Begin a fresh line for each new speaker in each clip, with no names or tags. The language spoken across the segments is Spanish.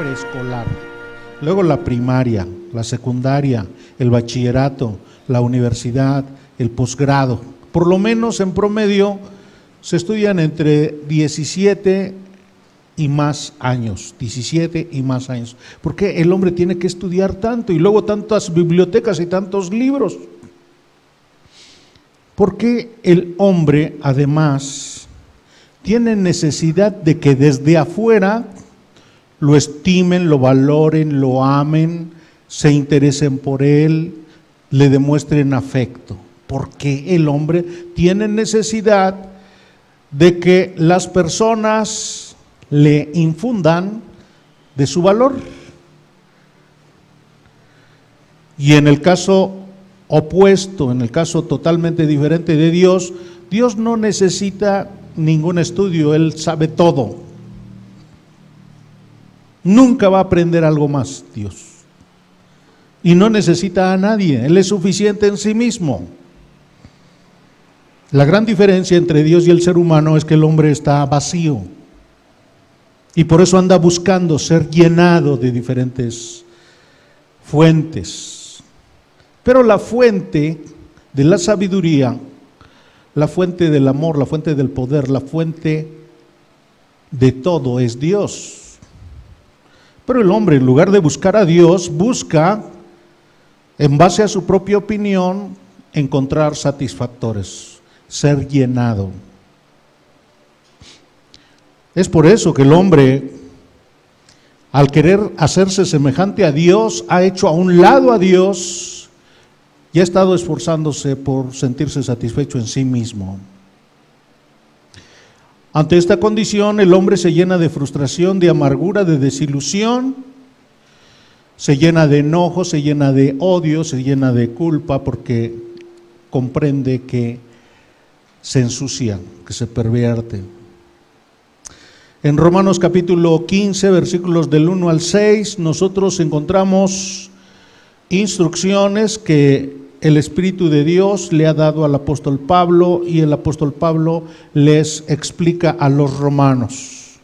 preescolar, luego la primaria, la secundaria, el bachillerato, la universidad, el posgrado. Por lo menos en promedio se estudian entre 17 y más años, 17 y más años. ¿Por qué el hombre tiene que estudiar tanto y luego tantas bibliotecas y tantos libros? Porque el hombre además tiene necesidad de que desde afuera lo estimen, lo valoren, lo amen, se interesen por él, le demuestren afecto. Porque el hombre tiene necesidad de que las personas le infundan de su valor. Y en el caso opuesto, en el caso totalmente diferente de Dios, Dios no necesita ningún estudio, Él sabe todo. Nunca va a aprender algo más, Dios. Y no necesita a nadie, Él es suficiente en sí mismo. La gran diferencia entre Dios y el ser humano es que el hombre está vacío. Y por eso anda buscando ser llenado de diferentes fuentes. Pero la fuente de la sabiduría, la fuente del amor, la fuente del poder, la fuente de todo es Dios. Pero el hombre, en lugar de buscar a Dios, busca, en base a su propia opinión, encontrar satisfactores, ser llenado. Es por eso que el hombre, al querer hacerse semejante a Dios, ha hecho a un lado a Dios y ha estado esforzándose por sentirse satisfecho en sí mismo. Ante esta condición, el hombre se llena de frustración, de amargura, de desilusión, se llena de enojo, se llena de odio, se llena de culpa, porque comprende que se ensucia, que se pervierte. En Romanos capítulo 15, versículos del 1 al 6, nosotros encontramos instrucciones que el Espíritu de Dios le ha dado al apóstol Pablo, y el apóstol Pablo les explica a los romanos.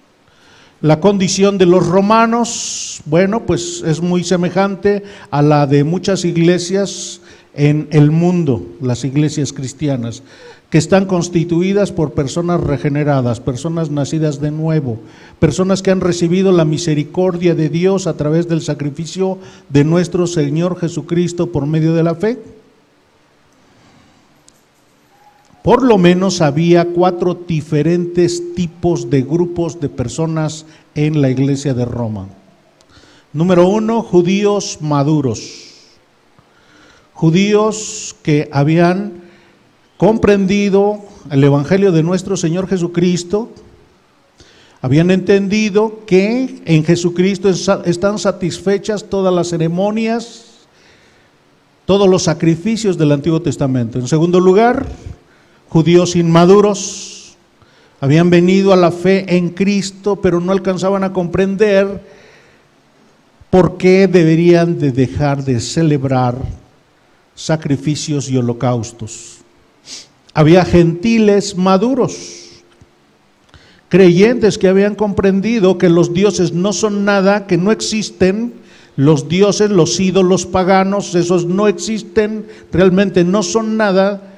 La condición de los romanos, bueno, pues es muy semejante a la de muchas iglesias en el mundo, las iglesias cristianas, que están constituidas por personas regeneradas, personas nacidas de nuevo, personas que han recibido la misericordia de Dios a través del sacrificio de nuestro Señor Jesucristo por medio de la fe. Por lo menos había 4 diferentes tipos de grupos de personas en la iglesia de Roma. Número 1, judíos maduros. Judíos que habían comprendido el evangelio de nuestro Señor Jesucristo, habían entendido que en Jesucristo están satisfechas todas las ceremonias, todos los sacrificios del Antiguo Testamento. En segundo lugar, judíos inmaduros, habían venido a la fe en Cristo, pero no alcanzaban a comprender por qué deberían de dejar de celebrar sacrificios y holocaustos. Había gentiles maduros, creyentes que habían comprendido que los dioses no son nada, que no existen, los dioses, los ídolos paganos, esos no existen, realmente no son nada,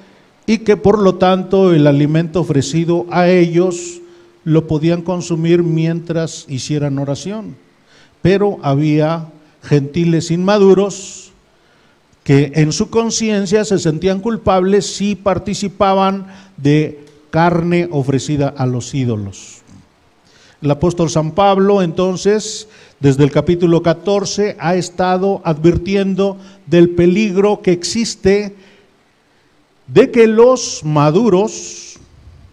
y que por lo tanto el alimento ofrecido a ellos lo podían consumir mientras hicieran oración. Pero había gentiles inmaduros que en su conciencia se sentían culpables si participaban de carne ofrecida a los ídolos. El apóstol San Pablo, entonces, desde el capítulo 14, ha estado advirtiendo del peligro que existe de que los maduros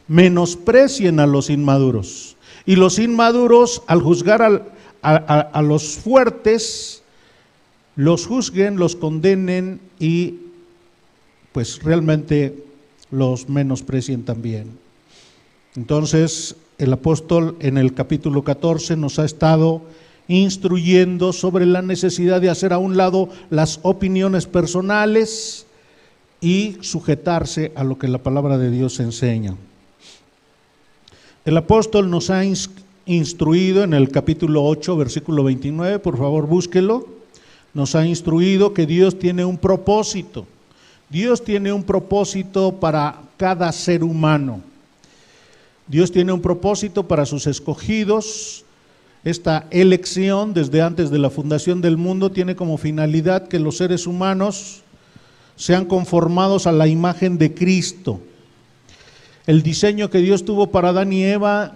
menosprecien a los inmaduros, y los inmaduros, al juzgar a los fuertes, los juzguen, los condenen y pues realmente los menosprecien también. Entonces el apóstol en el capítulo 14 nos ha estado instruyendo sobre la necesidad de hacer a un lado las opiniones personales y sujetarse a lo que la palabra de Dios enseña. El apóstol nos ha instruido en el capítulo 8, versículo 29, por favor búsquelo. Nos ha instruido que Dios tiene un propósito. Dios tiene un propósito para cada ser humano. Dios tiene un propósito para sus escogidos. Esta elección desde antes de la fundación del mundo tiene como finalidad que los seres humanos sean conformados a la imagen de Cristo. El diseño que Dios tuvo para Adán y Eva,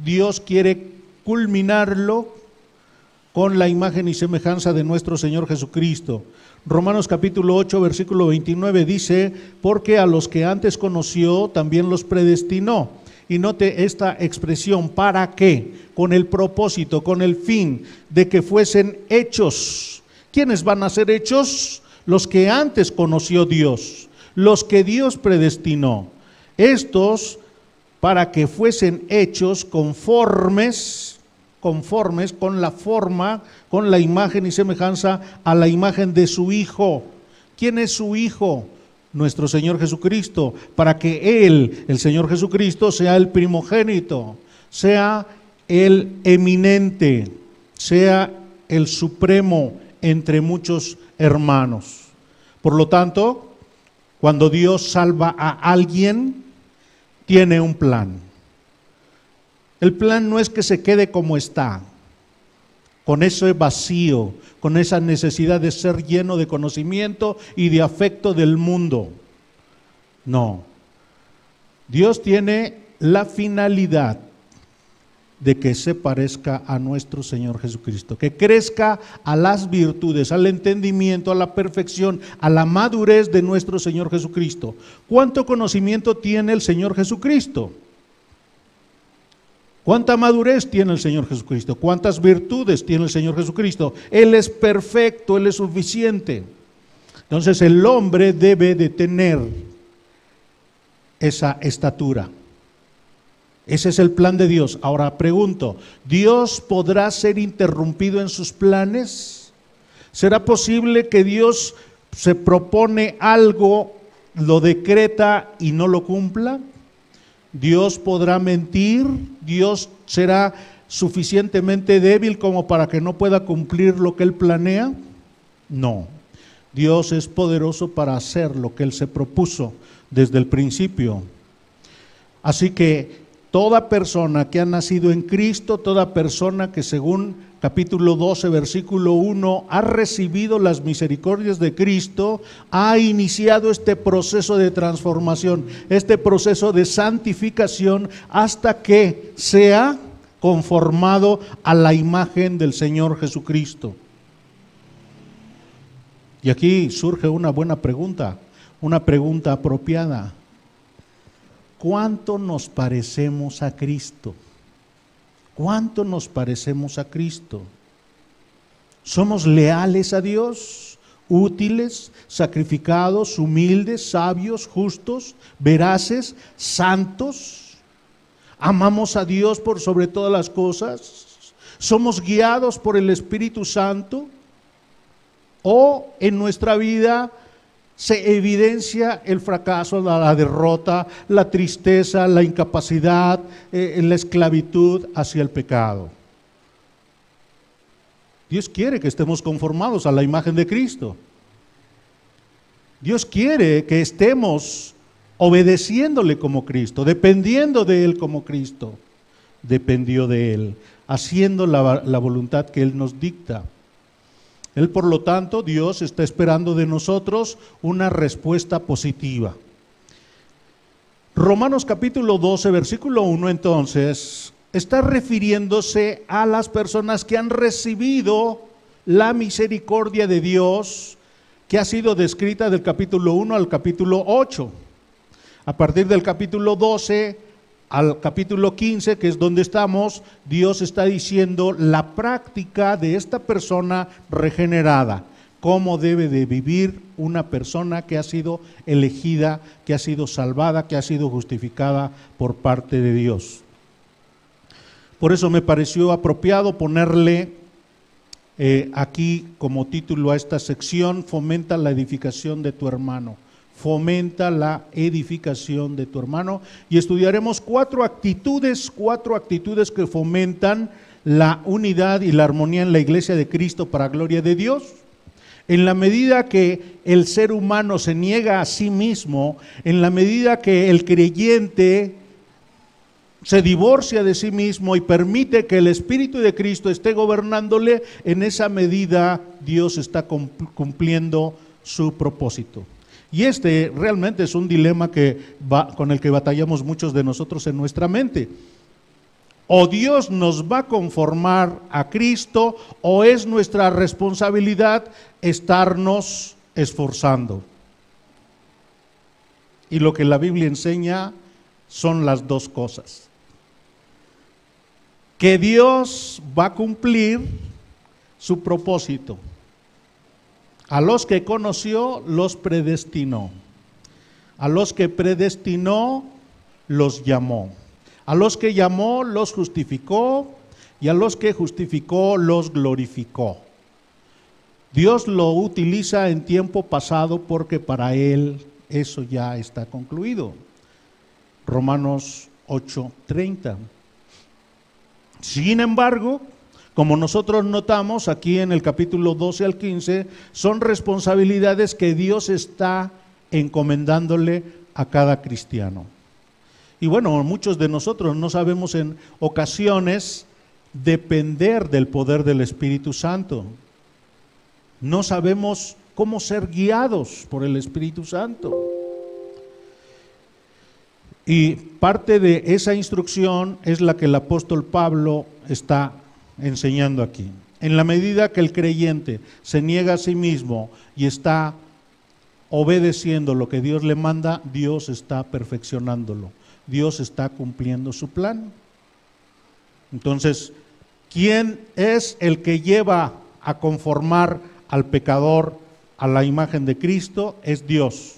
Dios quiere culminarlo con la imagen y semejanza de nuestro Señor Jesucristo. Romanos capítulo 8, versículo 29 dice, porque a los que antes conoció también los predestinó. Y note esta expresión, ¿para qué? Con el propósito, con el fin de que fuesen hechos. ¿Quiénes van a ser hechos? Los que antes conoció Dios, los que Dios predestinó. Estos para que fuesen hechos conformes con la forma, con la imagen y semejanza a la imagen de su Hijo. ¿Quién es su Hijo? Nuestro Señor Jesucristo, para que Él, el Señor Jesucristo, sea el primogénito, sea el eminente, sea el supremo entre muchos hermanos. Por lo tanto, cuando Dios salva a alguien, tiene un plan. El plan no es que se quede como está, con ese vacío, con esa necesidad de ser lleno de conocimiento y de afecto del mundo. No. Dios tiene la finalidad de que se parezca a nuestro Señor Jesucristo, que crezca a las virtudes, al entendimiento, a la perfección, a la madurez de nuestro Señor Jesucristo. ¿Cuánto conocimiento tiene el Señor Jesucristo? ¿Cuánta madurez tiene el Señor Jesucristo? ¿Cuántas virtudes tiene el Señor Jesucristo? Él es perfecto, Él es suficiente. Entonces el hombre debe de tener esa estatura. Ese es el plan de Dios. Ahora pregunto, ¿Dios podrá ser interrumpido en sus planes? ¿Será posible que Dios se propone algo, lo decreta y no lo cumpla? ¿Dios podrá mentir? ¿Dios será suficientemente débil como para que no pueda cumplir lo que Él planea? No. Dios es poderoso para hacer lo que Él se propuso desde el principio. Así que toda persona que ha nacido en Cristo, toda persona que según capítulo 12, versículo 1, ha recibido las misericordias de Cristo, ha iniciado este proceso de transformación, este proceso de santificación hasta que sea conformado a la imagen del Señor Jesucristo. Y aquí surge una buena pregunta, una pregunta apropiada. ¿Cuánto nos parecemos a Cristo? ¿Cuánto nos parecemos a Cristo? ¿Somos leales a Dios? ¿Útiles, sacrificados, humildes, sabios, justos, veraces, santos? ¿Amamos a Dios por sobre todas las cosas? ¿Somos guiados por el Espíritu Santo? ¿O en nuestra vida se evidencia el fracaso, la derrota, la tristeza, la incapacidad, la esclavitud hacia el pecado? Dios quiere que estemos conformados a la imagen de Cristo. Dios quiere que estemos obedeciéndole como Cristo, dependiendo de Él como Cristo dependió de Él, haciendo la voluntad que Él nos dicta. Él, por lo tanto, Dios está esperando de nosotros una respuesta positiva. Romanos capítulo 12, versículo 1, entonces, está refiriéndose a las personas que han recibido la misericordia de Dios, que ha sido descrita del capítulo 1 al capítulo 8. A partir del capítulo 12 al capítulo 15, que es donde estamos, Dios está diciendo la práctica de esta persona regenerada, cómo debe de vivir una persona que ha sido elegida, que ha sido salvada, que ha sido justificada por parte de Dios. Por eso me pareció apropiado ponerle aquí como título a esta sección: fomenta la edificación de tu hermano. fomenta la edificación de tu hermano. Y estudiaremos cuatro actitudes que fomentan la unidad y la armonía en la iglesia de Cristo para gloria de Dios. En la medida que el ser humano se niega a sí mismo, en la medida que el creyente se divorcia de sí mismo y permite que el Espíritu de Cristo esté gobernándole, en esa medida Dios está cumpliendo su propósito. Y este realmente es un dilema con el que batallamos muchos de nosotros en nuestra mente. O Dios nos va a conformar a Cristo, o es nuestra responsabilidad estarnos esforzando. Y lo que la Biblia enseña son las dos cosas. Que Dios va a cumplir su propósito. A los que conoció, los predestinó. A los que predestinó, los llamó. A los que llamó, los justificó. Y a los que justificó, los glorificó. Dios lo utiliza en tiempo pasado porque para Él eso ya está concluido. Romanos 8:30. Sin embargo, como nosotros notamos aquí en el capítulo 12 al 15, son responsabilidades que Dios está encomendándole a cada cristiano. Y bueno, muchos de nosotros no sabemos en ocasiones depender del poder del Espíritu Santo. No sabemos cómo ser guiados por el Espíritu Santo. Y parte de esa instrucción es la que el apóstol Pablo está enseñando aquí. En la medida que el creyente se niega a sí mismo y está obedeciendo lo que Dios le manda, Dios está perfeccionándolo. Dios está cumpliendo su plan. Entonces, ¿quién es el que lleva a conformar al pecador a la imagen de Cristo? Es Dios.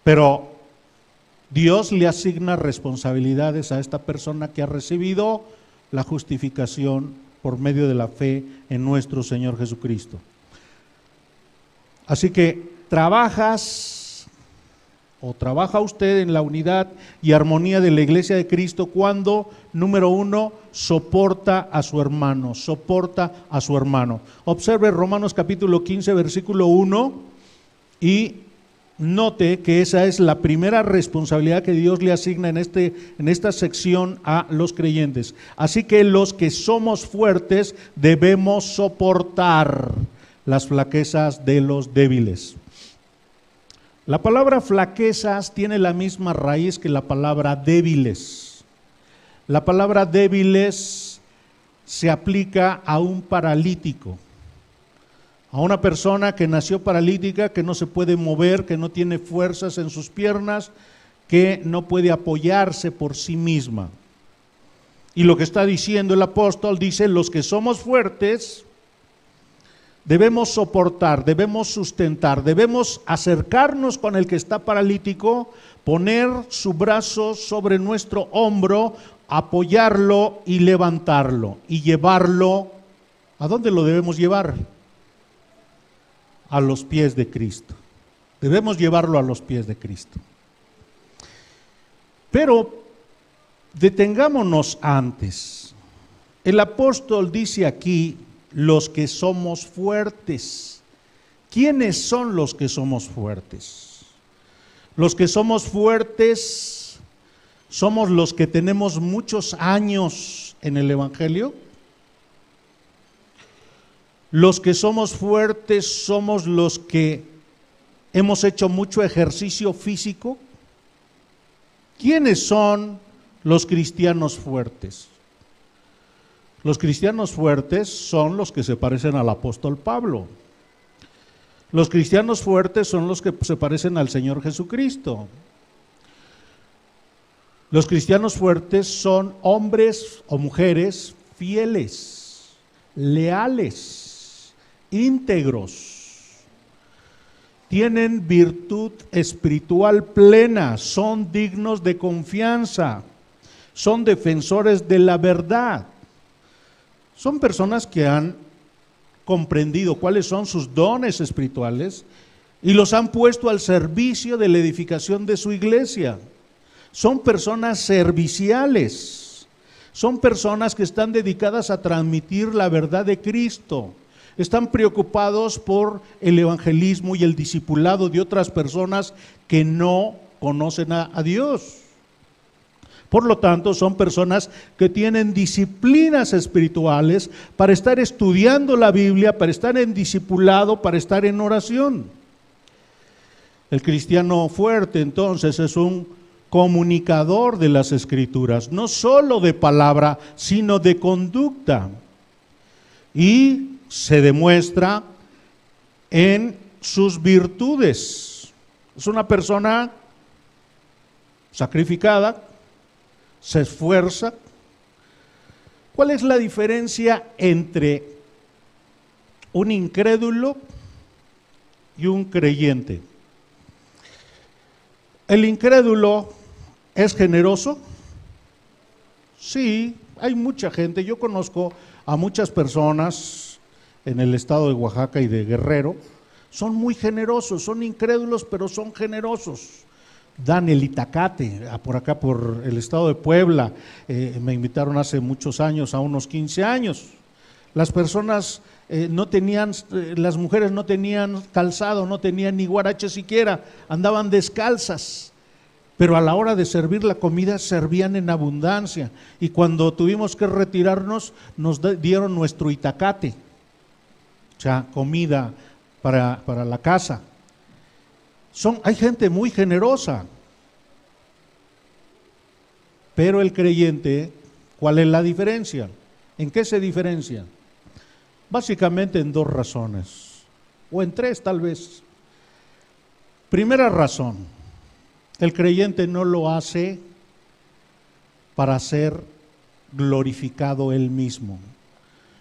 Pero Dios le asigna responsabilidades a esta persona que ha recibido la justificación por medio de la fe en nuestro Señor Jesucristo. Así que trabaja usted en la unidad y armonía de la iglesia de Cristo cuando, número uno, soporta a su hermano, Observe Romanos capítulo 15, versículo 1 y note que esa es la primera responsabilidad que Dios le asigna en esta sección a los creyentes. Así que los que somos fuertes debemos soportar las flaquezas de los débiles. La palabra flaquezas tiene la misma raíz que la palabra débiles. La palabra débiles se aplica a un paralítico, a una persona que nació paralítica, que no se puede mover, que no tiene fuerzas en sus piernas, que no puede apoyarse por sí misma. Y lo que está diciendo el apóstol dice, los que somos fuertes debemos soportar, debemos sustentar, debemos acercarnos con el que está paralítico, poner su brazo sobre nuestro hombro, apoyarlo y levantarlo y llevarlo. ¿A dónde lo debemos llevar? A los pies de Cristo. Debemos llevarlo a los pies de Cristo. Pero detengámonos antes. El apóstol dice aquí, los que somos fuertes. ¿Quiénes son los que somos fuertes? Los que somos fuertes somos los que tenemos muchos años en el Evangelio. Los que somos fuertes somos los que hemos hecho mucho ejercicio físico. ¿Quiénes son los cristianos fuertes? Los cristianos fuertes son los que se parecen al apóstol Pablo. Los cristianos fuertes son los que se parecen al Señor Jesucristo. Los cristianos fuertes son hombres o mujeres fieles, leales, íntegros. Tienen virtud espiritual plena, son dignos de confianza, son defensores de la verdad. Son personas que han comprendido cuáles son sus dones espirituales y los han puesto al servicio de la edificación de su iglesia. Son personas serviciales, son personas que están dedicadas a transmitir la verdad de Cristo. Están preocupados por el evangelismo y el discipulado de otras personas que no conocen a Dios. Por lo tanto, son personas que tienen disciplinas espirituales para estar estudiando la Biblia, para estar en discipulado, para estar en oración. El cristiano fuerte, entonces, es un comunicador de las Escrituras, no solo de palabra, sino de conducta. Y se demuestra en sus virtudes. Es una persona sacrificada, se esfuerza. ¿Cuál es la diferencia entre un incrédulo y un creyente? ¿El incrédulo es generoso? Sí, hay mucha gente. Yo conozco a muchas personas en el estado de Oaxaca y de Guerrero. Son muy generosos, son incrédulos, pero son generosos. Dan el itacate, por acá por el estado de Puebla, me invitaron hace muchos años, a unos 15 años. Las personas no tenían, las mujeres no tenían calzado, no tenían ni guarache siquiera, andaban descalzas, pero a la hora de servir la comida servían en abundancia, y cuando tuvimos que retirarnos nos dieron nuestro itacate, o sea, comida para la casa. Hay gente muy generosa, pero el creyente, ¿cuál es la diferencia? ¿En qué se diferencia? Básicamente en dos razones, o en tres tal vez. Primera razón, el creyente no lo hace para ser glorificado él mismo,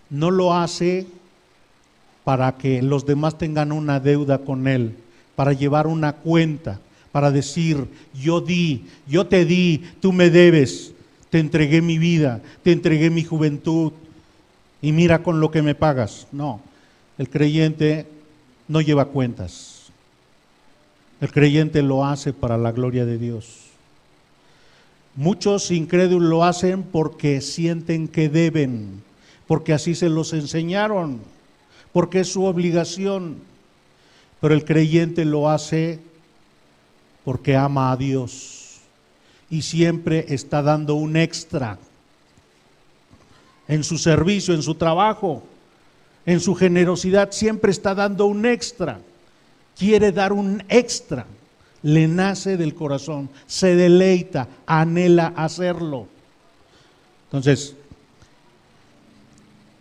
no lo hace para que los demás tengan una deuda con él, para llevar una cuenta, para decir, yo te di, tú me debes, te entregué mi vida, te entregué mi juventud, y mira con lo que me pagas. No, el creyente no lleva cuentas. El creyente lo hace para la gloria de Dios. Muchos incrédulos lo hacen porque sienten que deben, porque así se los enseñaron, porque es su obligación. Pero el creyente lo hace porque ama a Dios y siempre está dando un extra en su servicio, en su trabajo, en su generosidad, siempre está dando un extra. Quiere dar un extra, le nace del corazón, se deleita, anhela hacerlo. Entonces,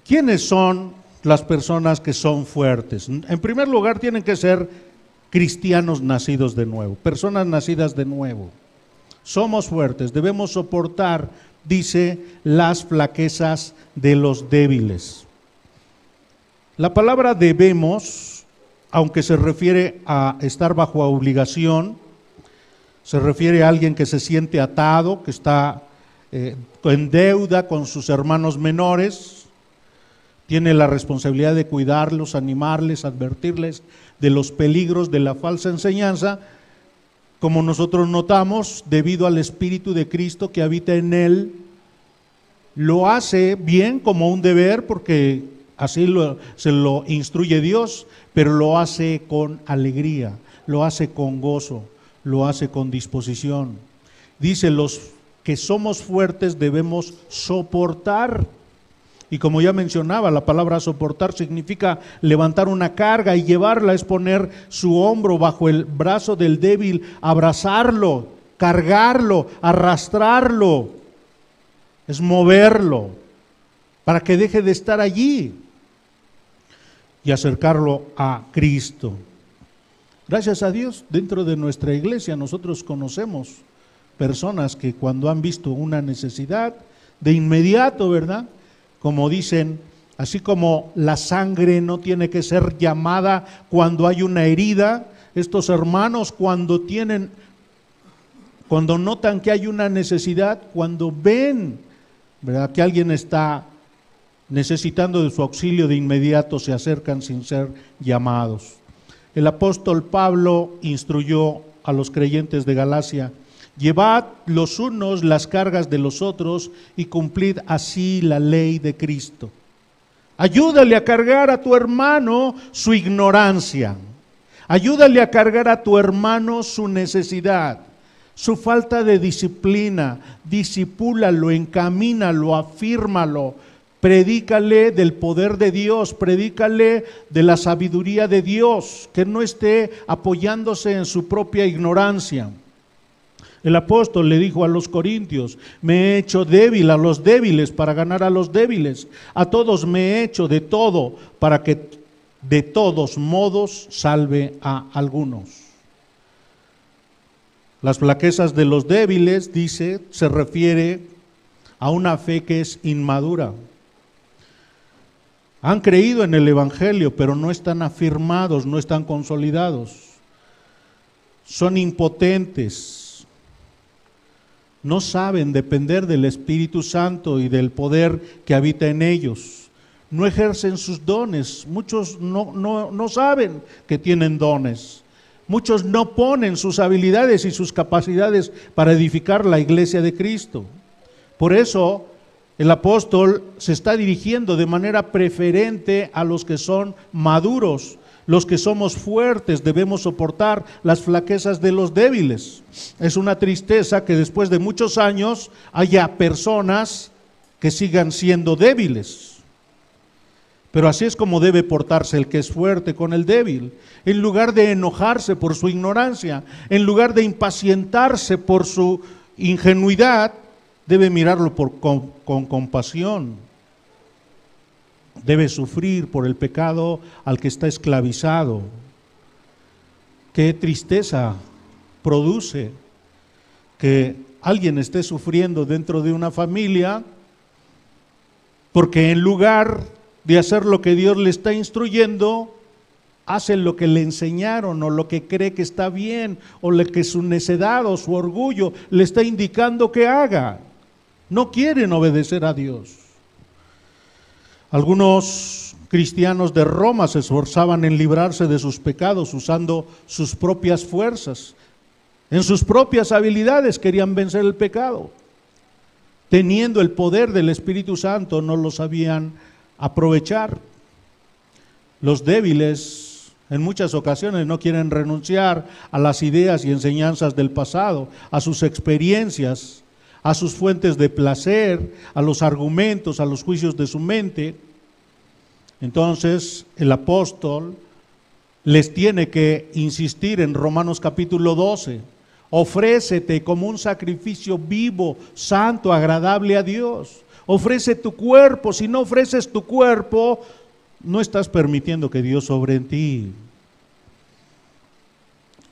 ¿quiénes son las personas que son fuertes? En primer lugar, tienen que ser cristianos nacidos de nuevo, personas nacidas de nuevo. Somos fuertes, debemos soportar, dice, las flaquezas de los débiles. La palabra debemos, aunque se refiere a estar bajo obligación, se refiere a alguien que se siente atado, que está en deuda con sus hermanos menores, tiene la responsabilidad de cuidarlos, animarles, advertirles de los peligros de la falsa enseñanza, como nosotros notamos, debido al Espíritu de Cristo que habita en él. Lo hace bien como un deber, porque así se lo instruye Dios, pero lo hace con alegría, lo hace con gozo, lo hace con disposición. Dice, los que somos fuertes debemos soportar. Y como ya mencionaba, la palabra soportar significa levantar una carga y llevarla, es poner su hombro bajo el brazo del débil, abrazarlo, cargarlo, arrastrarlo, es moverlo para que deje de estar allí y acercarlo a Cristo. Gracias a Dios, dentro de nuestra iglesia nosotros conocemos personas que cuando han visto una necesidad, de inmediato, ¿verdad?, como dicen, así como la sangre no tiene que ser llamada cuando hay una herida, estos hermanos cuando notan que hay una necesidad, cuando ven, ¿verdad?, que alguien está necesitando de su auxilio, de inmediato se acercan sin ser llamados. el apóstol Pablo instruyó a los creyentes de Galacia: llevad los unos las cargas de los otros y cumplid así la ley de Cristo. Ayúdale a cargar a tu hermano su ignorancia. Ayúdale a cargar a tu hermano su necesidad, su falta de disciplina. Discipúlalo, encamínalo, afírmalo. Predícale del poder de Dios, predícale de la sabiduría de Dios, que no esté apoyándose en su propia ignorancia. El apóstol le dijo a los corintios: me he hecho débil a los débiles para ganar a los débiles. A todos me he hecho de todo para que de todos modos salve a algunos. Las flaquezas de los débiles, dice, se refiere a una fe que es inmadura. Han creído en el Evangelio, pero no están afirmados, no están consolidados. Son impotentes. No saben depender del Espíritu Santo y del poder que habita en ellos. No ejercen sus dones. Muchos no saben que tienen dones. Muchos no ponen sus habilidades y sus capacidades para edificar la iglesia de Cristo. Por eso el apóstol se está dirigiendo de manera preferente a los que son maduros. Los que somos fuertes debemos soportar las flaquezas de los débiles. Es una tristeza que después de muchos años haya personas que sigan siendo débiles. Pero así es como debe portarse el que es fuerte con el débil. En lugar de enojarse por su ignorancia, en lugar de impacientarse por su ingenuidad, debe mirarlo con compasión. Debe sufrir por el pecado al que está esclavizado. Qué tristeza produce que alguien esté sufriendo dentro de una familia porque en lugar de hacer lo que Dios le está instruyendo, hace lo que le enseñaron o lo que cree que está bien o lo que su necedad o su orgullo le está indicando que haga. No quieren obedecer a Dios. Algunos cristianos de Roma se esforzaban en librarse de sus pecados usando sus propias fuerzas. En sus propias habilidades querían vencer el pecado. Teniendo el poder del Espíritu Santo, no lo sabían aprovechar. Los débiles en muchas ocasiones no quieren renunciar a las ideas y enseñanzas del pasado, a sus experiencias, a sus fuentes de placer, a los argumentos, a los juicios de su mente. Entonces el apóstol les tiene que insistir en Romanos capítulo 12: ofrécete como un sacrificio vivo, santo, agradable a Dios. Ofrece tu cuerpo. Si no ofreces tu cuerpo, no estás permitiendo que Dios obre en ti.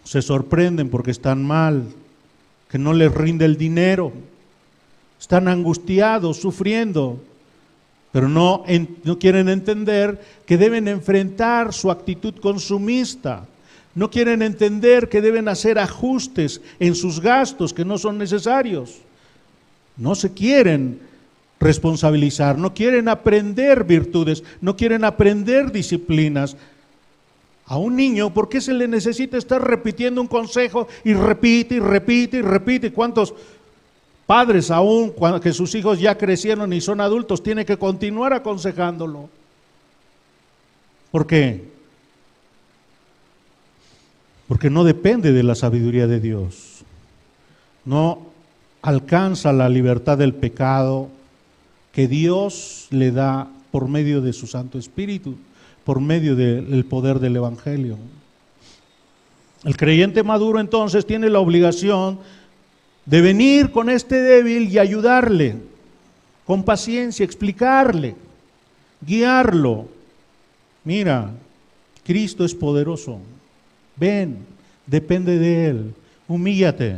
Se sorprenden porque están mal, que no les rinde el dinero. Están angustiados, sufriendo, pero no quieren entender que deben enfrentar su actitud consumista. No quieren entender que deben hacer ajustes en sus gastos que no son necesarios. No se quieren responsabilizar, no quieren aprender virtudes, no quieren aprender disciplinas. A un niño, ¿por qué se le necesita estar repitiendo un consejo y repite y repite y repite? ¿Cuántos padres aún, cuando que sus hijos ya crecieron y son adultos, tienen que continuar aconsejándolo? ¿Por qué? Porque no depende de la sabiduría de Dios. No alcanza la libertad del pecado que Dios le da por medio de su Santo Espíritu, por medio del poder del Evangelio. El creyente maduro entonces tiene la obligación de venir con este débil y ayudarle, con paciencia, explicarle, guiarlo. Mira, Cristo es poderoso. Ven, depende de Él, humíllate,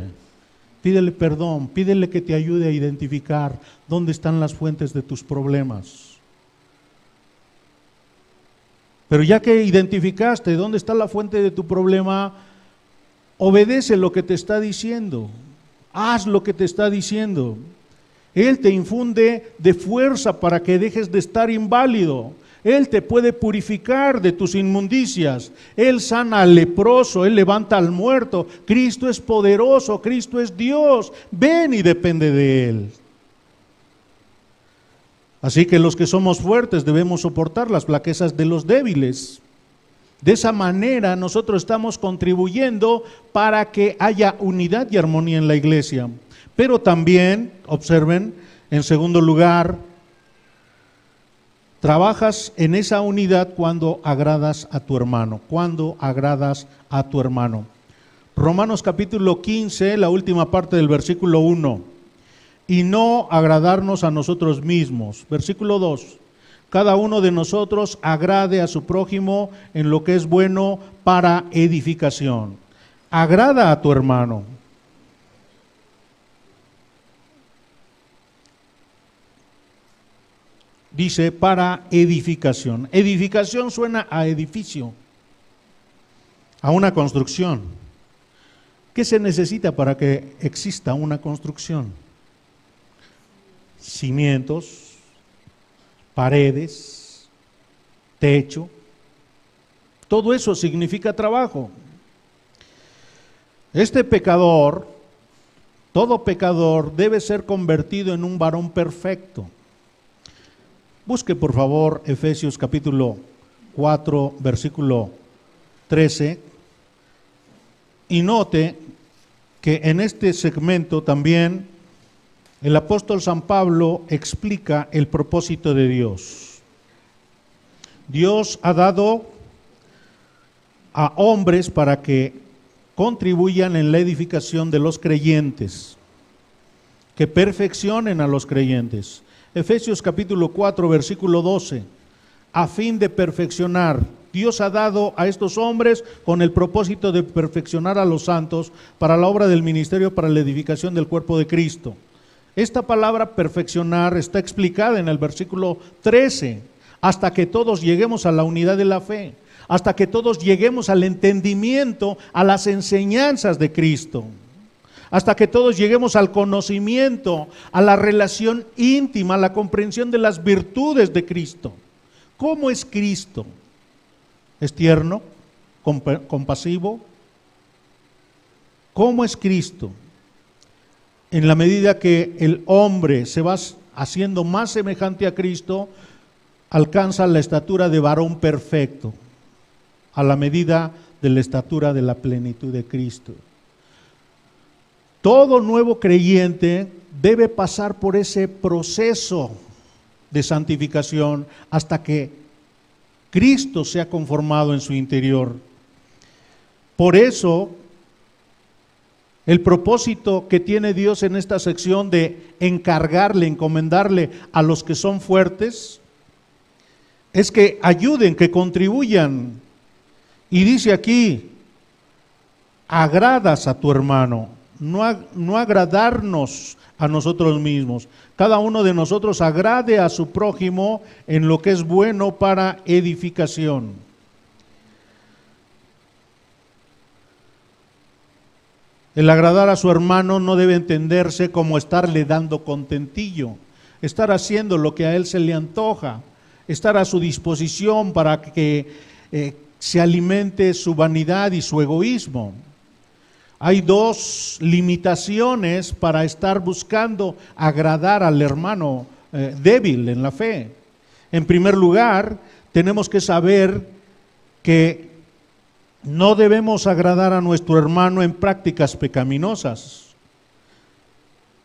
pídele perdón, pídele que te ayude a identificar dónde están las fuentes de tus problemas. Pero ya que identificaste dónde está la fuente de tu problema, obedece lo que te está diciendo, haz lo que te está diciendo. Él te infunde de fuerza para que dejes de estar inválido. Él te puede purificar de tus inmundicias. Él sana al leproso, Él levanta al muerto. Cristo es poderoso, Cristo es Dios. Ven y depende de Él. Así que los que somos fuertes debemos soportar las flaquezas de los débiles. De esa manera nosotros estamos contribuyendo para que haya unidad y armonía en la iglesia. Pero también, observen, en segundo lugar, trabajas en esa unidad cuando agradas a tu hermano. Cuando agradas a tu hermano. Romanos capítulo 15, la última parte del versículo 1. Y no agradarnos a nosotros mismos. Versículo 2. Cada uno de nosotros agrade a su prójimo en lo que es bueno para edificación. Agrada a tu hermano. Dice para edificación. Edificación suena a edificio, a una construcción. ¿Qué se necesita para que exista una construcción? Cimientos, paredes, techo. Todo eso significa trabajo. Este pecador, todo pecador debe ser convertido en un varón perfecto. Busque por favor Efesios capítulo 4, versículo 13, y note que en este segmento también el apóstol San Pablo explica el propósito de Dios. Dios ha dado a hombres para que contribuyan en la edificación de los creyentes, que perfeccionen a los creyentes. Efesios capítulo 4, versículo 12, a fin de perfeccionar. Dios ha dado a estos hombres con el propósito de perfeccionar a los santos para la obra del ministerio, para la edificación del cuerpo de Cristo. Esta palabra perfeccionar está explicada en el versículo 13, hasta que todos lleguemos a la unidad de la fe, hasta que todos lleguemos al entendimiento, a las enseñanzas de Cristo, hasta que todos lleguemos al conocimiento, a la relación íntima, a la comprensión de las virtudes de Cristo. ¿Cómo es Cristo? ¿Es tierno? ¿Compasivo? ¿Cómo es Cristo? En la medida que el hombre se va haciendo más semejante a Cristo, alcanza la estatura de varón perfecto, a la medida de la estatura de la plenitud de Cristo. Todo nuevo creyente debe pasar por ese proceso de santificación hasta que Cristo sea conformado en su interior. Por eso, el propósito que tiene Dios en esta sección de encargarle, encomendarle a los que son fuertes, es que ayuden, que contribuyan. Y dice aquí, agradas a tu hermano, no agradarnos a nosotros mismos. Cada uno de nosotros agrade a su prójimo en lo que es bueno para edificación. El agradar a su hermano no debe entenderse como estarle dando contentillo, estar haciendo lo que a él se le antoja, estar a su disposición para que se alimente su vanidad y su egoísmo. Hay dos limitaciones para estar buscando agradar al hermano débil en la fe. En primer lugar, tenemos que saber que no debemos agradar a nuestro hermano en prácticas pecaminosas.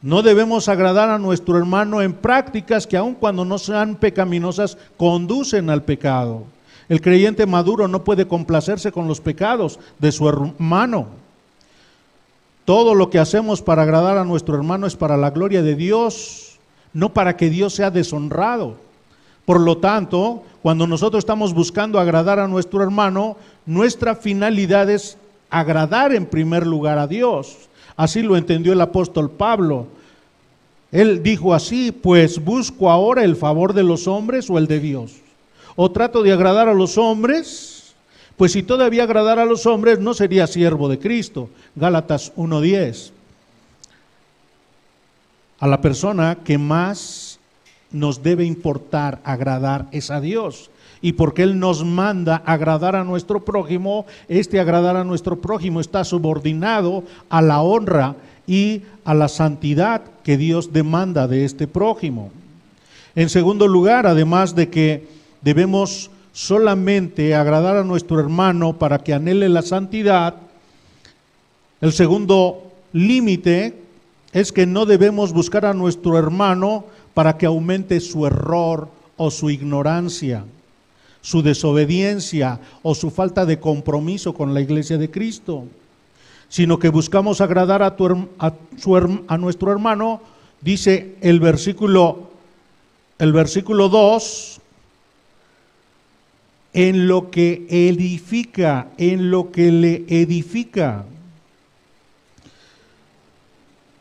No debemos agradar a nuestro hermano en prácticas que aun cuando no sean pecaminosas, conducen al pecado. El creyente maduro no puede complacerse con los pecados de su hermano. Todo lo que hacemos para agradar a nuestro hermano es para la gloria de Dios, no para que Dios sea deshonrado. Por lo tanto, cuando nosotros estamos buscando agradar a nuestro hermano, nuestra finalidad es agradar en primer lugar a Dios. Así lo entendió el apóstol Pablo. Él dijo así: pues busco ahora el favor de los hombres o el de Dios. O trato de agradar a los hombres. Pues si todavía agradara a los hombres, no sería siervo de Cristo. Gálatas 1:10. A la persona que más nos debe importar agradar es a Dios. Y porque Él nos manda agradar a nuestro prójimo, agradar a nuestro prójimo está subordinado a la honra y a la santidad que Dios demanda de este prójimo. En segundo lugar, además de que debemos solamente agradar a nuestro hermano para que anhele la santidad, el segundo límite es que no debemos buscar a nuestro hermano para que aumente su error o su ignorancia, su desobediencia o su falta de compromiso con la iglesia de Cristo, sino que buscamos agradar a nuestro hermano. Dice el versículo 2, en lo que edifica, en lo que le edifica.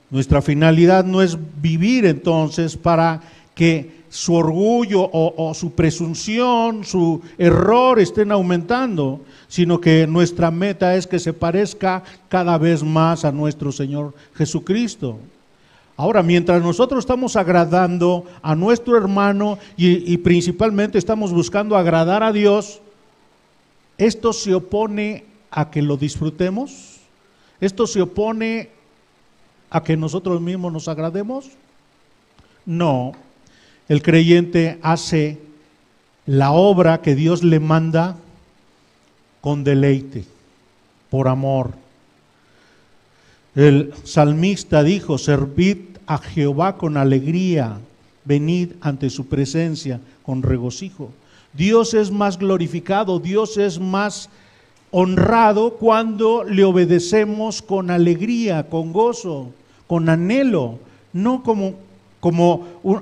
Nuestra finalidad no es vivir entonces para que su orgullo o su presunción, su error estén aumentando, sino que nuestra meta es que se parezca cada vez más a nuestro Señor Jesucristo. Ahora, mientras nosotros estamos agradando a nuestro hermano y principalmente estamos buscando agradar a Dios, ¿esto se opone a que lo disfrutemos? ¿Esto se opone a que nosotros mismos nos agrademos? No. El creyente hace la obra que Dios le manda con deleite, por amor. El salmista dijo: servid a Jehová con alegría, venid ante su presencia con regocijo. Dios es más glorificado, Dios es más honrado cuando le obedecemos con alegría, con gozo, con anhelo, no como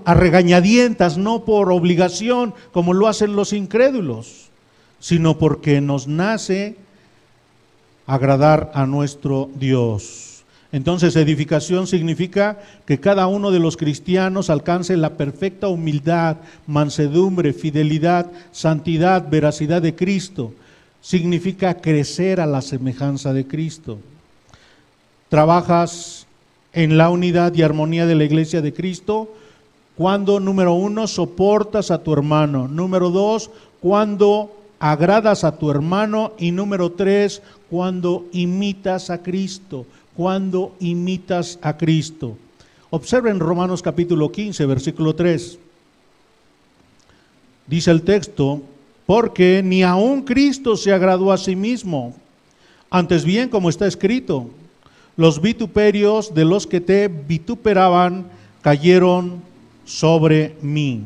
a regañadientas, no por obligación, como lo hacen los incrédulos, sino porque nos nace agradar a nuestro Dios. Entonces, edificación significa que cada uno de los cristianos alcance la perfecta humildad, mansedumbre, fidelidad, santidad, veracidad de Cristo. Significa crecer a la semejanza de Cristo. Trabajas en la unidad y armonía de la iglesia de Cristo cuando, número 1, soportas a tu hermano, número 2, cuando agradas a tu hermano, y número 3, cuando imitas a Cristo, cuando imitas a Cristo. Observen Romanos capítulo 15, versículo 3. Dice el texto: porque ni aun Cristo se agradó a sí mismo, antes bien, como está escrito, los vituperios de los que te vituperaban cayeron sobre mí.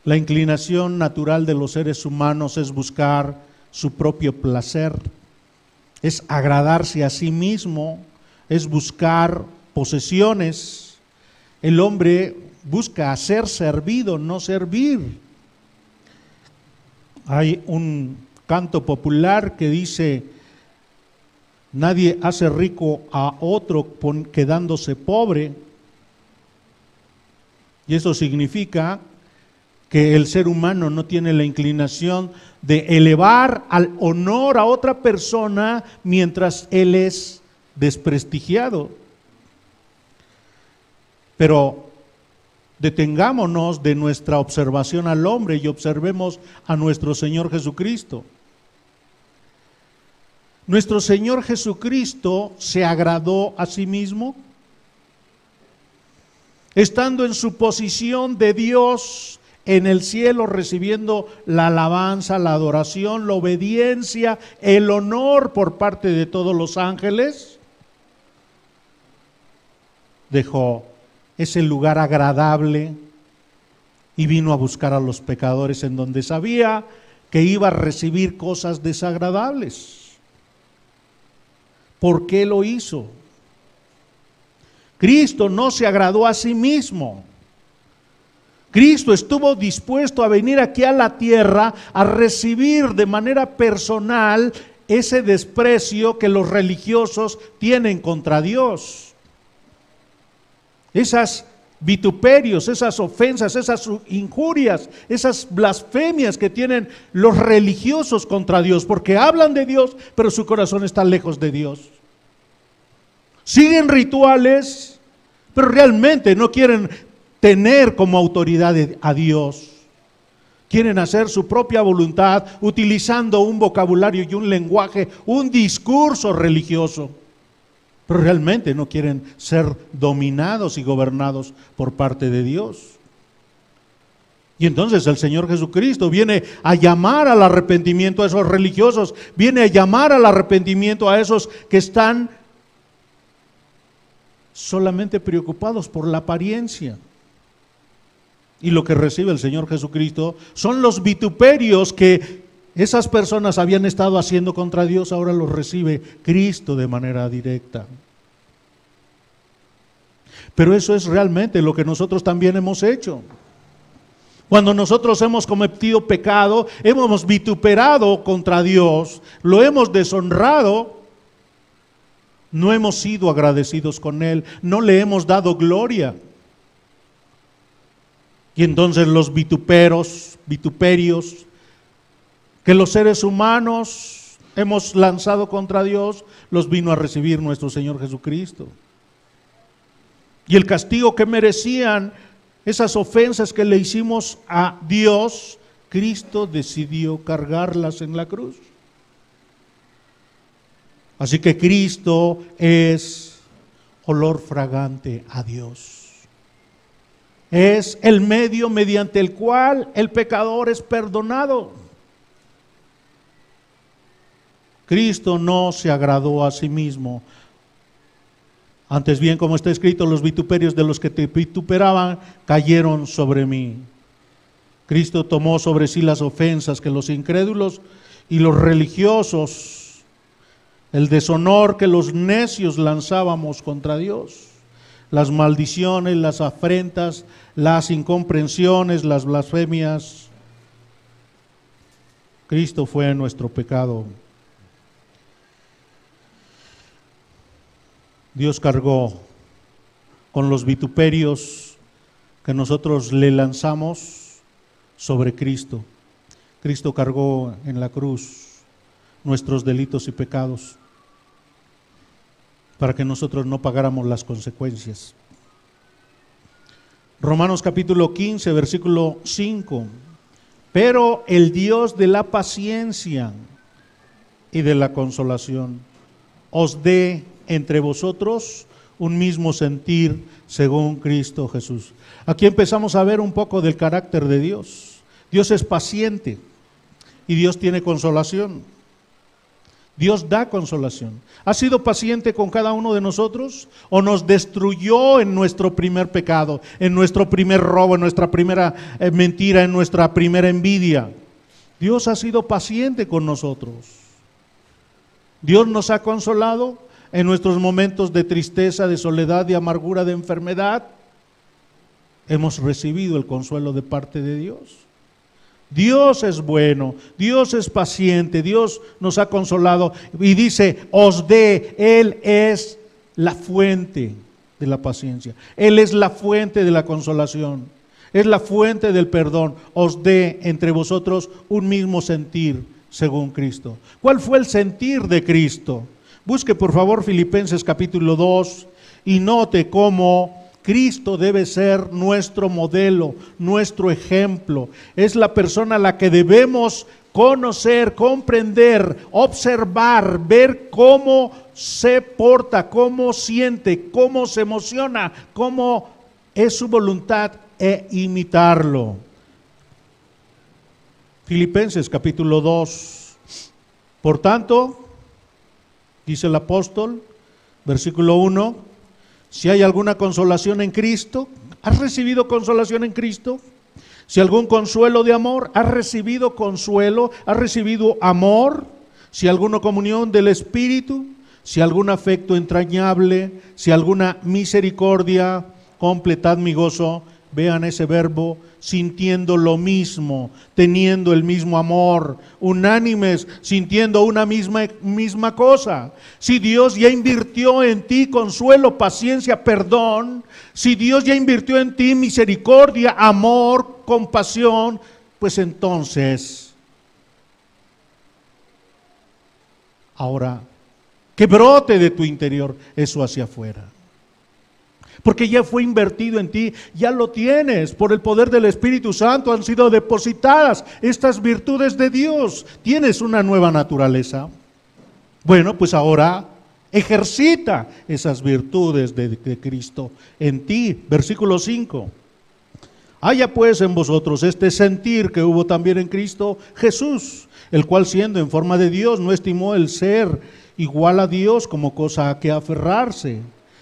La inclinación natural de los seres humanos es buscar su propio placer, es agradarse a sí mismo, es buscar posesiones. El hombre busca ser servido, no servir. Hay un canto popular que dice: nadie hace rico a otro quedándose pobre. Y eso significa que el ser humano no tiene la inclinación de elevar al honor a otra persona mientras él es desprestigiado. Pero detengámonos de nuestra observación al hombre y observemos a nuestro Señor Jesucristo. ¿Nuestro Señor Jesucristo se agradó a sí mismo? Estando en su posición de Dios en el cielo, recibiendo la alabanza, la adoración, la obediencia, el honor por parte de todos los ángeles, dejó ese lugar agradable y vino a buscar a los pecadores en donde sabía que iba a recibir cosas desagradables. ¿Por qué lo hizo? Cristo no se agradó a sí mismo. Cristo estuvo dispuesto a venir aquí a la tierra a recibir de manera personal ese desprecio que los religiosos tienen contra Dios. Esas vituperios, esas ofensas, esas injurias, esas blasfemias que tienen los religiosos contra Dios, porque hablan de Dios, pero su corazón está lejos de Dios. Siguen rituales, pero realmente no quieren tener como autoridad a Dios. Quieren hacer su propia voluntad utilizando un vocabulario y un lenguaje, un discurso religioso. Pero realmente no quieren ser dominados y gobernados por parte de Dios. Y entonces el Señor Jesucristo viene a llamar al arrepentimiento a esos religiosos, viene a llamar al arrepentimiento a esos que están solamente preocupados por la apariencia. Y lo que recibe el Señor Jesucristo son los vituperios que esas personas habían estado haciendo contra Dios, ahora los recibe Cristo de manera directa. Pero eso es realmente lo que nosotros también hemos hecho. Cuando nosotros hemos cometido pecado, hemos vituperado contra Dios, lo hemos deshonrado, no hemos sido agradecidos con Él, no le hemos dado gloria. Y entonces los vituperios que los seres humanos hemos lanzado contra Dios, los vino a recibir nuestro Señor Jesucristo. Y el castigo que merecían esas ofensas que le hicimos a Dios, Cristo decidió cargarlas en la cruz. Así que Cristo es olor fragante a Dios. Es el medio mediante el cual el pecador es perdonado. Cristo no se agradó a sí mismo. Antes bien, como está escrito, los vituperios de los que te vituperaban cayeron sobre mí. Cristo tomó sobre sí las ofensas que los incrédulos y los religiosos, el deshonor que los necios lanzábamos contra Dios, las maldiciones, las afrentas, las incomprensiones, las blasfemias. Cristo fue nuestro pecado. Dios cargó con los vituperios que nosotros le lanzamos sobre Cristo. Cristo cargó en la cruz nuestros delitos y pecados para que nosotros no pagáramos las consecuencias. Romanos capítulo 15, versículo 5. Pero el Dios de la paciencia y de la consolación os dé entre vosotros un mismo sentir según Cristo Jesús. Aquí empezamos a ver un poco del carácter de Dios. Dios es paciente y Dios tiene consolación. Dios da consolación. ¿Ha sido paciente con cada uno de nosotros o nos destruyó en nuestro primer pecado, en nuestro primer robo, en nuestra primera mentira, en nuestra primera envidia? Dios ha sido paciente con nosotros. Dios nos ha consolado en nuestros momentos de tristeza, de soledad, de amargura, de enfermedad. Hemos recibido el consuelo de parte de Dios. Dios es bueno, Dios es paciente, Dios nos ha consolado y dice, os dé, Él es la fuente de la paciencia, Él es la fuente de la consolación, es la fuente del perdón, os dé entre vosotros un mismo sentir según Cristo. ¿Cuál fue el sentir de Cristo? Busque por favor Filipenses capítulo 2 y note cómo Cristo debe ser nuestro modelo, nuestro ejemplo. Es la persona a la que debemos conocer, comprender, observar, ver cómo se porta, cómo siente, cómo se emociona, cómo es su voluntad e imitarlo. Filipenses capítulo 2. Por tanto, dice el apóstol, versículo 1, si hay alguna consolación en Cristo, ¿has recibido consolación en Cristo? Si algún consuelo de amor, ¿has recibido consuelo? ¿Has recibido amor? Si alguna comunión del Espíritu, si algún afecto entrañable, si alguna misericordia, completad mi gozo. Vean ese verbo, sintiendo lo mismo, teniendo el mismo amor, unánimes, sintiendo una misma cosa. Si Dios ya invirtió en ti consuelo, paciencia, perdón, si Dios ya invirtió en ti misericordia, amor, compasión, pues entonces, ahora, que brote de tu interior eso hacia afuera. Porque ya fue invertido en ti, ya lo tienes. Por el poder del Espíritu Santo han sido depositadas estas virtudes de Dios. Tienes una nueva naturaleza. Bueno, pues ahora ejercita esas virtudes de Cristo en ti. Versículo 5. Haya pues en vosotros este sentir que hubo también en Cristo Jesús, el cual siendo en forma de Dios no estimó el ser igual a Dios como cosa a que aferrarse,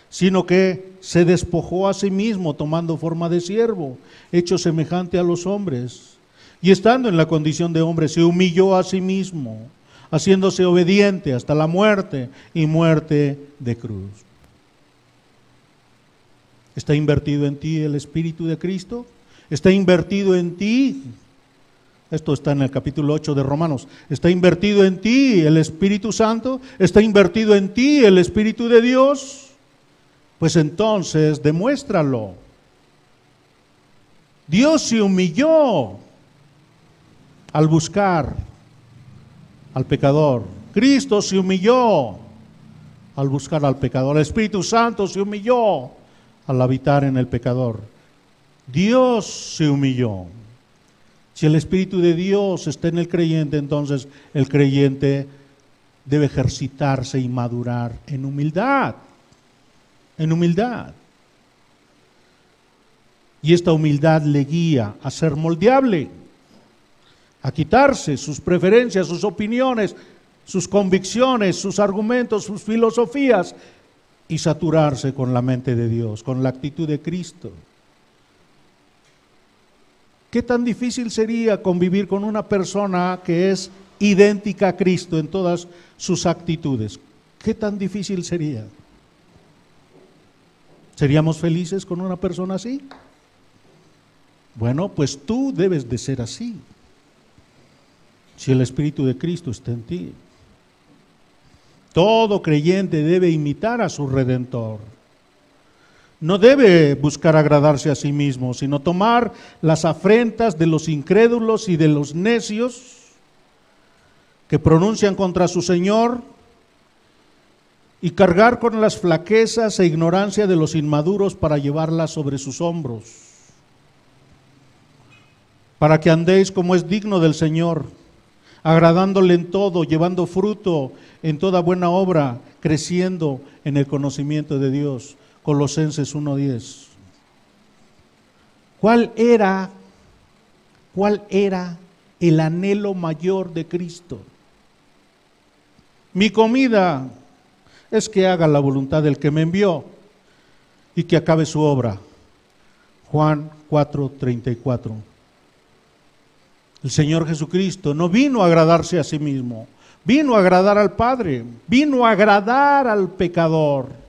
sino que se despojó a sí mismo tomando forma de siervo, hecho semejante a los hombres, y estando en la condición de hombre se humilló a sí mismo, haciéndose obediente hasta la muerte y muerte de cruz. ¿Está invertido en ti el Espíritu de Cristo? ¿Está invertido en ti? Esto está en el capítulo 8 de Romanos. ¿Está invertido en ti el Espíritu Santo? ¿Está invertido en ti el Espíritu de Dios? Pues entonces demuéstralo. Dios se humilló al buscar al pecador. Cristo se humilló al buscar al pecador. El Espíritu Santo se humilló al habitar en el pecador. Dios se humilló. Si el Espíritu de Dios está en el creyente, entonces el creyente debe ejercitarse y madurar en humildad. En humildad. Y esta humildad le guía a ser moldeable, a quitarse sus preferencias, sus opiniones, sus convicciones, sus argumentos, sus filosofías y saturarse con la mente de Dios, con la actitud de Cristo. ¿Qué tan difícil sería convivir con una persona que es idéntica a Cristo en todas sus actitudes? ¿Qué tan difícil sería? ¿Seríamos felices con una persona así? Bueno, pues tú debes de ser así, si el Espíritu de Cristo está en ti. Todo creyente debe imitar a su Redentor. No debe buscar agradarse a sí mismo, sino tomar las afrentas de los incrédulos y de los necios que pronuncian contra su Señor y cargar con las flaquezas e ignorancia de los inmaduros para llevarlas sobre sus hombros, para que andéis como es digno del Señor, agradándole en todo, llevando fruto en toda buena obra, creciendo en el conocimiento de Dios. Colosenses 1:10. ¿Cuál era el anhelo mayor de Cristo? Mi comida es que haga la voluntad del que me envió y que acabe su obra. Juan 4:34. El Señor Jesucristo no vino a agradarse a sí mismo, vino a agradar al Padre, vino a agradar al pecador,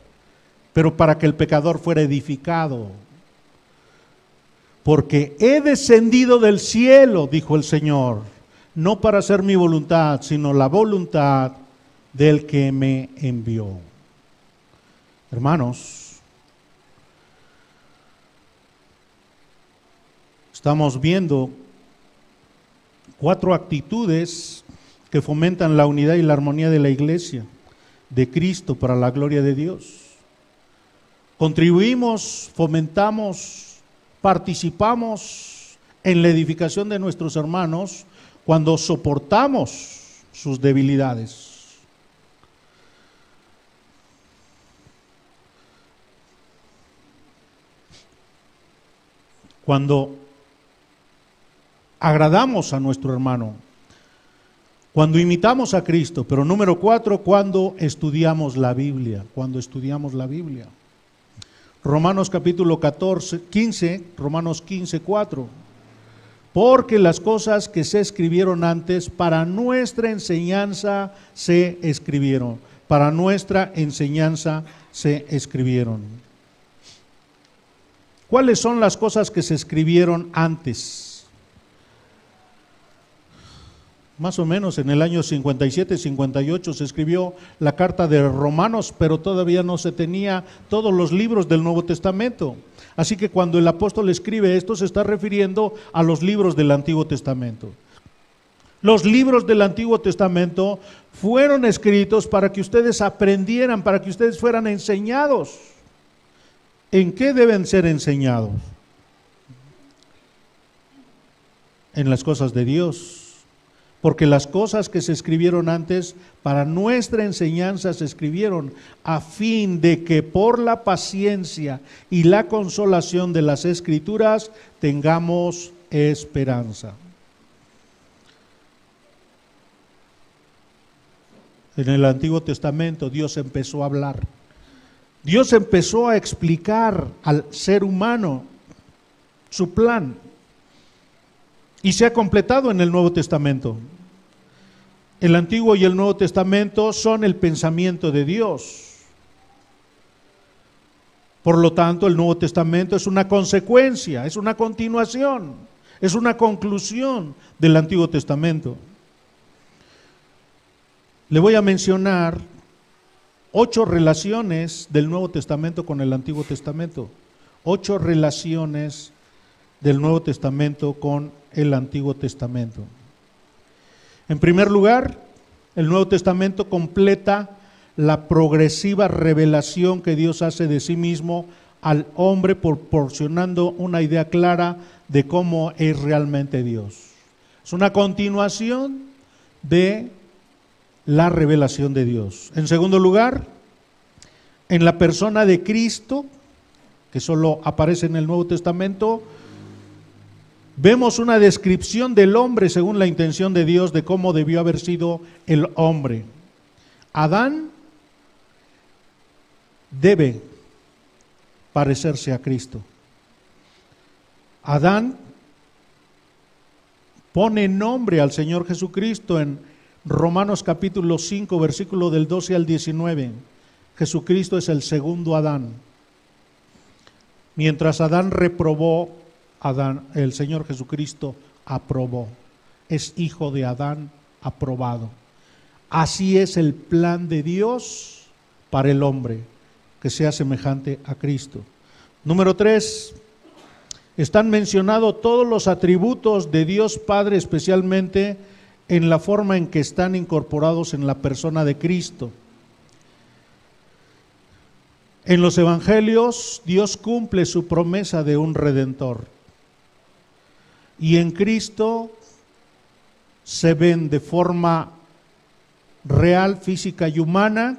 pero para que el pecador fuera edificado. Porque he descendido del cielo, dijo el Señor, no para hacer mi voluntad, sino la voluntad del que me envió. Hermanos, estamos viendo 4 actitudes que fomentan la unidad y la armonía de la iglesia de Cristo para la gloria de Dios. Contribuimos, fomentamos, participamos en la edificación de nuestros hermanos cuando soportamos sus debilidades. Cuando agradamos a nuestro hermano, cuando imitamos a Cristo, pero número 4, cuando estudiamos la Biblia, Romanos capítulo 15, Romanos 15:4. Porque las cosas que se escribieron antes para nuestra enseñanza se escribieron. Para nuestra enseñanza se escribieron. ¿Cuáles son las cosas que se escribieron antes? Más o menos en el año 57-58 se escribió la carta de Romanos, pero todavía no se tenía todos los libros del Nuevo Testamento. Así que cuando el apóstol escribe esto, se está refiriendo a los libros del Antiguo Testamento. Los libros del Antiguo Testamento fueron escritos para que ustedes aprendieran, para que ustedes fueran enseñados. ¿En qué deben ser enseñados? En las cosas de Dios. Porque las cosas que se escribieron antes para nuestra enseñanza se escribieron a fin de que por la paciencia y la consolación de las Escrituras tengamos esperanza. En el Antiguo Testamento Dios empezó a hablar. Dios empezó a explicar al ser humano su plan. Y se ha completado en el Nuevo Testamento. El Antiguo y el Nuevo Testamento son el pensamiento de Dios. Por lo tanto, el Nuevo Testamento es una consecuencia, es una continuación, es una conclusión del Antiguo Testamento. Le voy a mencionar 8 relaciones del Nuevo Testamento con el Antiguo Testamento. 8 relaciones del Nuevo Testamento con el Antiguo Testamento. En primer lugar, el Nuevo Testamento completa la progresiva revelación que Dios hace de sí mismo al hombre, proporcionando una idea clara de cómo es realmente Dios. Es una continuación de la revelación de Dios. En segundo lugar, en la persona de Cristo, que solo aparece en el Nuevo Testamento, vemos una descripción del hombre según la intención de Dios de cómo debió haber sido el hombre. Adán debe parecerse a Cristo. Adán pone nombre al Señor Jesucristo en Romanos capítulo 5, versículo del 12 al 19. Jesucristo es el segundo Adán. Mientras Adán reprobó, el Señor Jesucristo aprobó. Es hijo de Adán, aprobado. Así es el plan de Dios para el hombre, que sea semejante a Cristo. Número 3, están mencionados todos los atributos de Dios Padre, especialmente en la forma en que están incorporados en la persona de Cristo. En los evangelios, Dios cumple su promesa de un redentor. Y en Cristo se ven de forma real, física y humana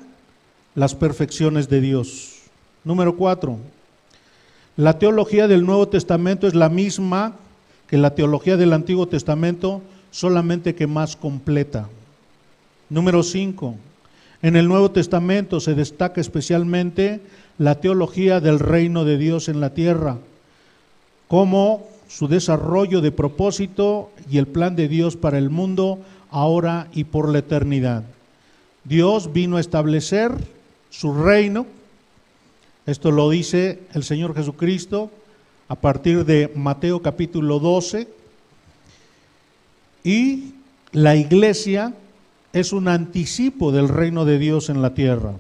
las perfecciones de Dios. Número 4, la teología del Nuevo Testamento es la misma que la teología del Antiguo Testamento, solamente que más completa. Número 5, en el Nuevo Testamento se destaca especialmente la teología del reino de Dios en la tierra, como su desarrollo de propósito y el plan de Dios para el mundo ahora y por la eternidad. Dios vino a establecer su reino. Esto lo dice el Señor Jesucristo a partir de Mateo capítulo 12. Y la iglesia es un anticipo del reino de Dios en la tierra.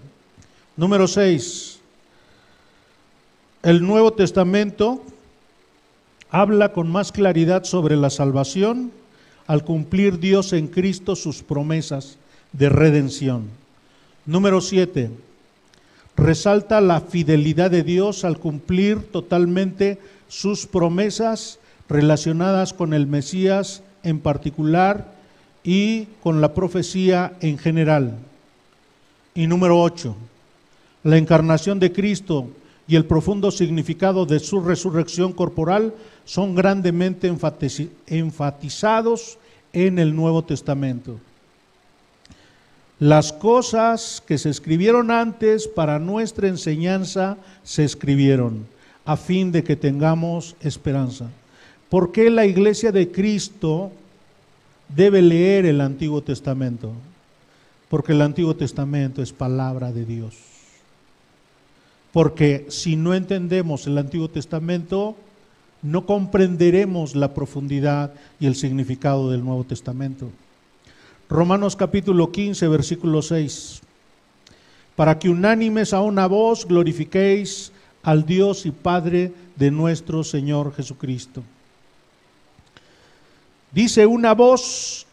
Número 6, el Nuevo Testamento habla con más claridad sobre la salvación al cumplir Dios en Cristo sus promesas de redención. Número 7, resalta la fidelidad de Dios al cumplir totalmente sus promesas relacionadas con el Mesías en particular y con la profecía en general. Y número 8, la encarnación de Cristo y el profundo significado de su resurrección corporal son grandemente enfatizados en el Nuevo Testamento. Las cosas que se escribieron antes para nuestra enseñanza se escribieron a fin de que tengamos esperanza. ¿Por qué la iglesia de Cristo debe leer el Antiguo Testamento? Porque el Antiguo Testamento es palabra de Dios. Porque si no entendemos el Antiguo Testamento, no comprenderemos la profundidad y el significado del Nuevo Testamento. Romanos capítulo 15, versículo 6. Para que unánimes a una voz glorifiquéis al Dios y Padre de nuestro Señor Jesucristo. Dice una voz,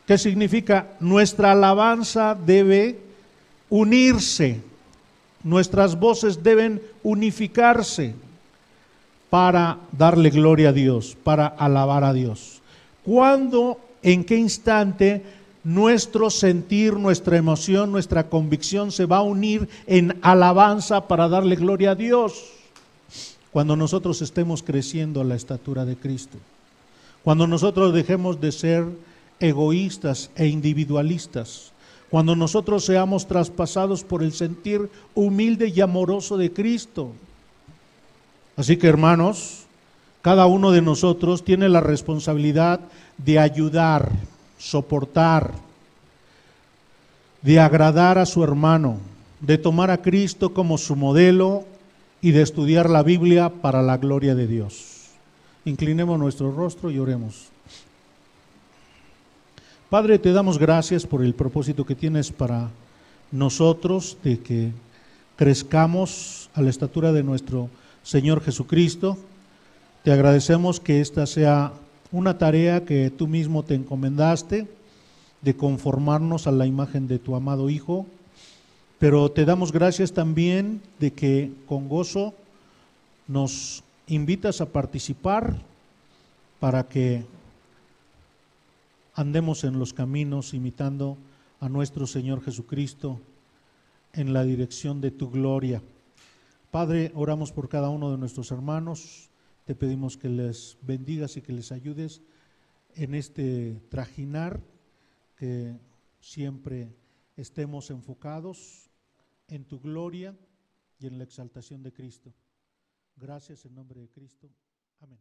¿qué significa? Nuestra alabanza debe unirse nuestras voces deben unificarse para darle gloria a Dios, para alabar a Dios. ¿Cuándo, en qué instante nuestro sentir, nuestra emoción, nuestra convicción se va a unir en alabanza para darle gloria a Dios? Cuando nosotros estemos creciendo a la estatura de Cristo. Cuando nosotros dejemos de ser egoístas e individualistas. Cuando nosotros seamos traspasados por el sentir humilde y amoroso de Cristo. Así que, hermanos, cada uno de nosotros tiene la responsabilidad de ayudar, soportar, de agradar a su hermano, de tomar a Cristo como su modelo y de estudiar la Biblia para la gloria de Dios. Inclinemos nuestro rostro y oremos. Padre, te damos gracias por el propósito que tienes para nosotros, de que crezcamos a la estatura de nuestro Señor Jesucristo. Te agradecemos que esta sea una tarea que tú mismo te encomendaste, de conformarnos a la imagen de tu amado Hijo, pero te damos gracias también de que con gozo nos invitas a participar para que andemos en los caminos imitando a nuestro Señor Jesucristo en la dirección de tu gloria. Padre, oramos por cada uno de nuestros hermanos, te pedimos que les bendigas y que les ayudes en este trajinar, que siempre estemos enfocados en tu gloria y en la exaltación de Cristo. Gracias en nombre de Cristo. Amén.